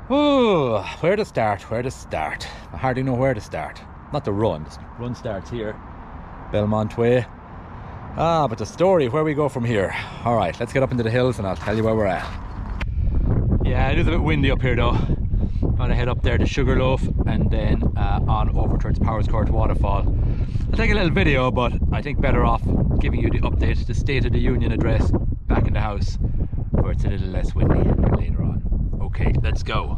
Oh, where to start? Where to start? I hardly know where to start. Not the run. The run starts here, Belmont Way. But the story, where we go from here. All right, let's get up into the hills and I'll tell you where we're at. Yeah, it is a bit windy up here though. Gotta head up there to Sugarloaf and then on over towards Powerscourt Waterfall. I'll take a little video, but I think better off giving you the update, the State of the Union address back in the house where it's a little less windy later on. Okay, let's go.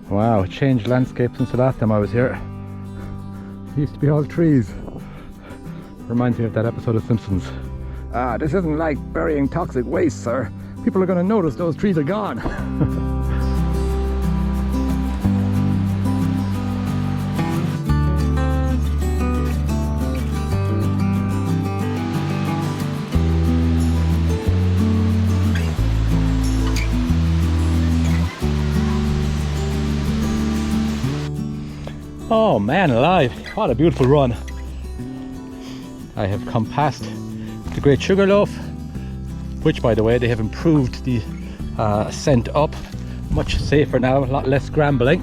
Wow, changed landscape since the last time I was here. It used to be all trees. Reminds me of that episode of Simpsons. This isn't like burying toxic waste, sir. People are going to notice those trees are gone. Oh man alive, what a beautiful run. I have come past the Great Sugarloaf, which by the way they have improved the ascent up, much safer now, a lot less scrambling.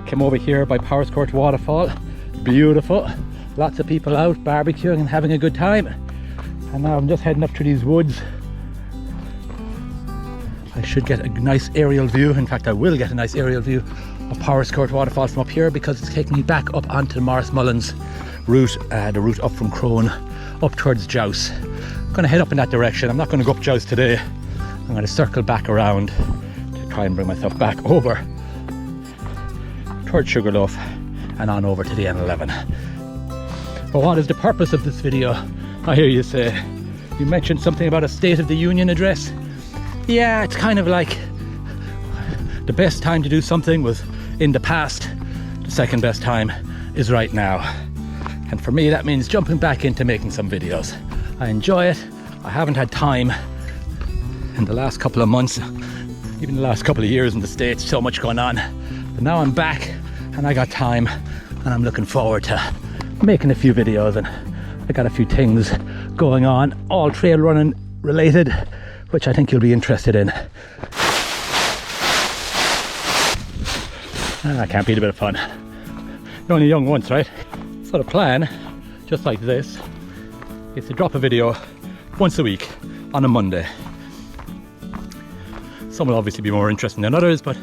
Came over here by Powerscourt Waterfall, beautiful, lots of people out barbecuing and having a good time. And now I'm just heading up to these woods. I should get a nice aerial view, in fact I will get a nice aerial view of Powerscourt Waterfall from up here because it's taking me back up onto the Morris Mullins route, the route up from Crone up towards Djouce. I'm going to head up in that direction. I'm not going to go up Djouce today. I'm going to circle back around to try and bring myself back over towards Sugarloaf and on over to the N11. But what is the purpose of this video? I hear you say. You mentioned something about a State of the Union address. Yeah, it's kind of like the best time to do something was in the past. The second best time is right now. And for me, that means jumping back into making some videos. I enjoy it. I haven't had time in the last couple of months, even the last couple of years in the States, so much going on. But now I'm back and I got time and I'm looking forward to making a few videos, and I got a few things going on, all trail running related, which I think you'll be interested in. Can't beat a bit of fun. You're only young once, right? So the plan, just like this, is to drop a video once a week on a Monday. Some will obviously be more interesting than others, but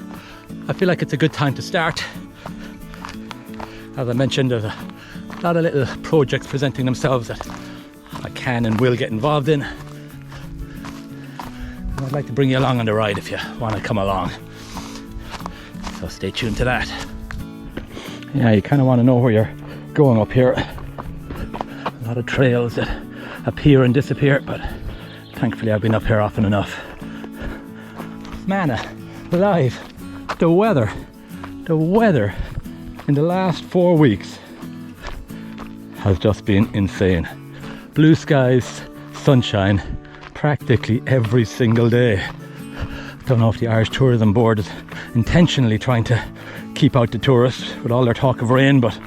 I feel like it's a good time to start. As I mentioned, there's a lot of little projects presenting themselves that I can and will get involved in. And I'd like to bring you along on the ride if you want to come along. So stay tuned to that. Yeah, you kind of want to know where you're going up here. A lot of trails that appear and disappear, but thankfully I've been up here often enough. Man alive, the weather in the last 4 weeks has just been insane. Blue skies, sunshine, practically every single day. Don't know if the Irish Tourism Board is intentionally trying to keep out the tourists with all their talk of rain, but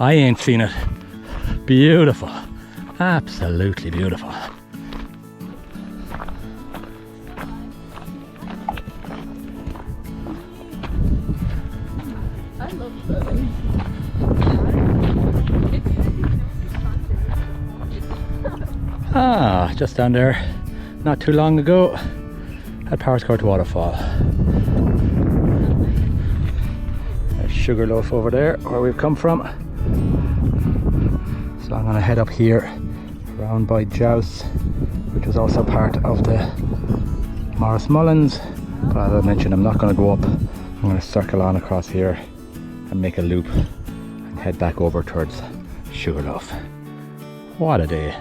I ain't seen it. Beautiful, absolutely beautiful. I love those. Just down there, not too long ago, at Powerscourt Waterfall. There's Sugarloaf over there, where we've come from. So I'm going to head up here, around by Djouce, which was also part of the Morris Mullins. But as I mentioned, I'm not going to go up. I'm going to circle on across here and make a loop and head back over towards Sugarloaf. What a day.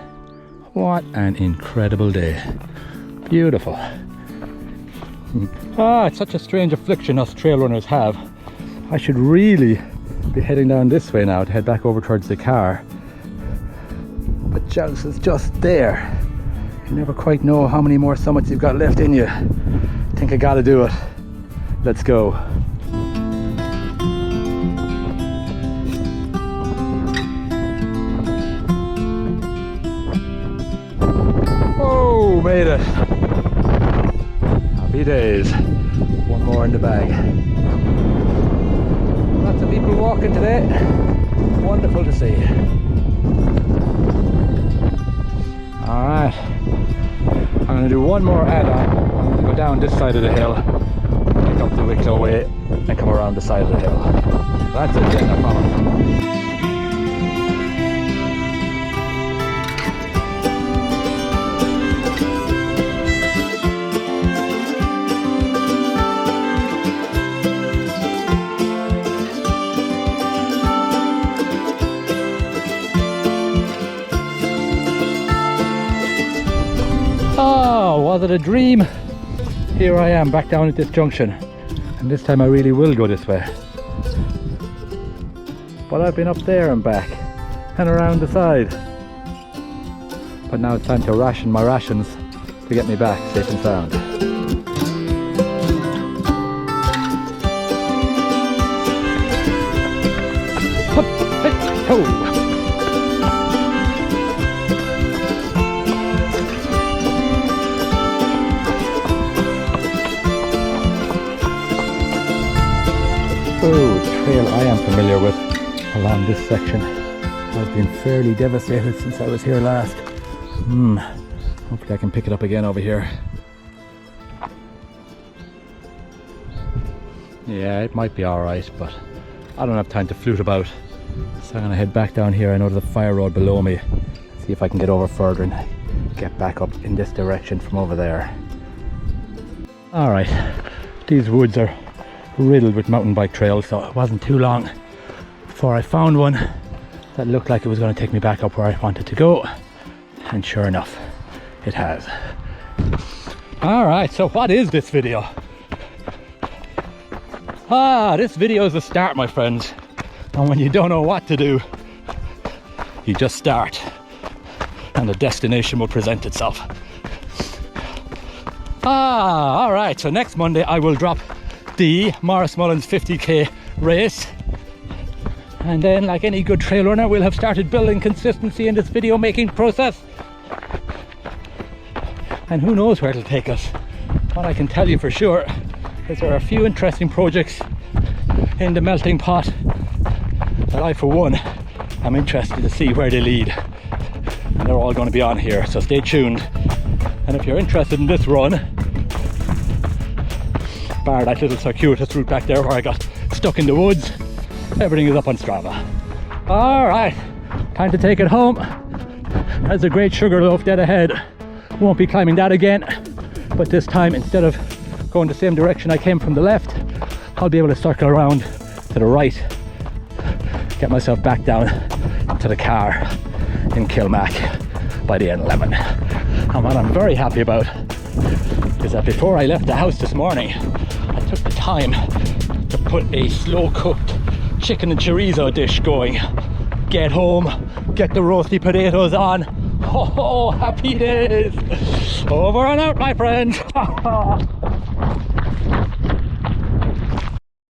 What an incredible day. Beautiful. It's such a strange affliction us trail runners have. I should really be heading down this way now to head back over towards the car. But Djouce is just there You never quite know how many more summits you've got left in you. Think I gotta do it. Let's go. Oh, made it. Happy days. One more in the bag. Lots of people walking today. Wonderful to see. Alright. I'm going to do one more add-on. I'm going to go down this side of the hill, pick up the Wicklow Way, and come around the side of the hill. That's it then, I promise. Oh, was it a dream? Here I am back down at this junction, and this time I really will go this way. But I've been up there and back and around the side. But now it's time to ration my rations to get me back safe and sound. Hup, hey, ho. Oh, a trail I am familiar with along this section. I've been fairly devastated since I was here last. Hopefully I can pick it up again over here. Yeah, it might be alright, but I don't have time to flute about. So I'm gonna head back down here. I know there's a fire road below me. See if I can get over further and get back up in this direction from over there. Alright, these woods are riddled with mountain bike trails, so it wasn't too long before I found one that looked like it was going to take me back up where I wanted to go, and sure enough it has. Alright, so what is this video? This video is a start, my friends, and when you don't know what to do, you just start and the destination will present itself. Alright, so next Monday I will drop the Morris Mullins 50k race, and then, like any good trail runner, we'll have started building consistency in this video making process, and who knows where it'll take us. What I can tell you for sure is there are a few interesting projects in the melting pot that I, for one, am interested to see where they lead, and they're all going to be on here, so stay tuned. And if you're interested in this run, bar that little circuitous route back there where I got stuck in the woods, everything is up on Strava. Alright, time to take it home. There's a great sugar loaf dead ahead. Won't be climbing that again, but this time, instead of going the same direction I came from the left, I'll be able to circle around to the right, get myself back down to the car in Kilmac by the N11. And what I'm very happy about is that before I left the house this morning, I took the time to put a slow cooked chicken and chorizo dish going. Get home, get the roasty potatoes on. Oh, happy days! Over and out, my friends!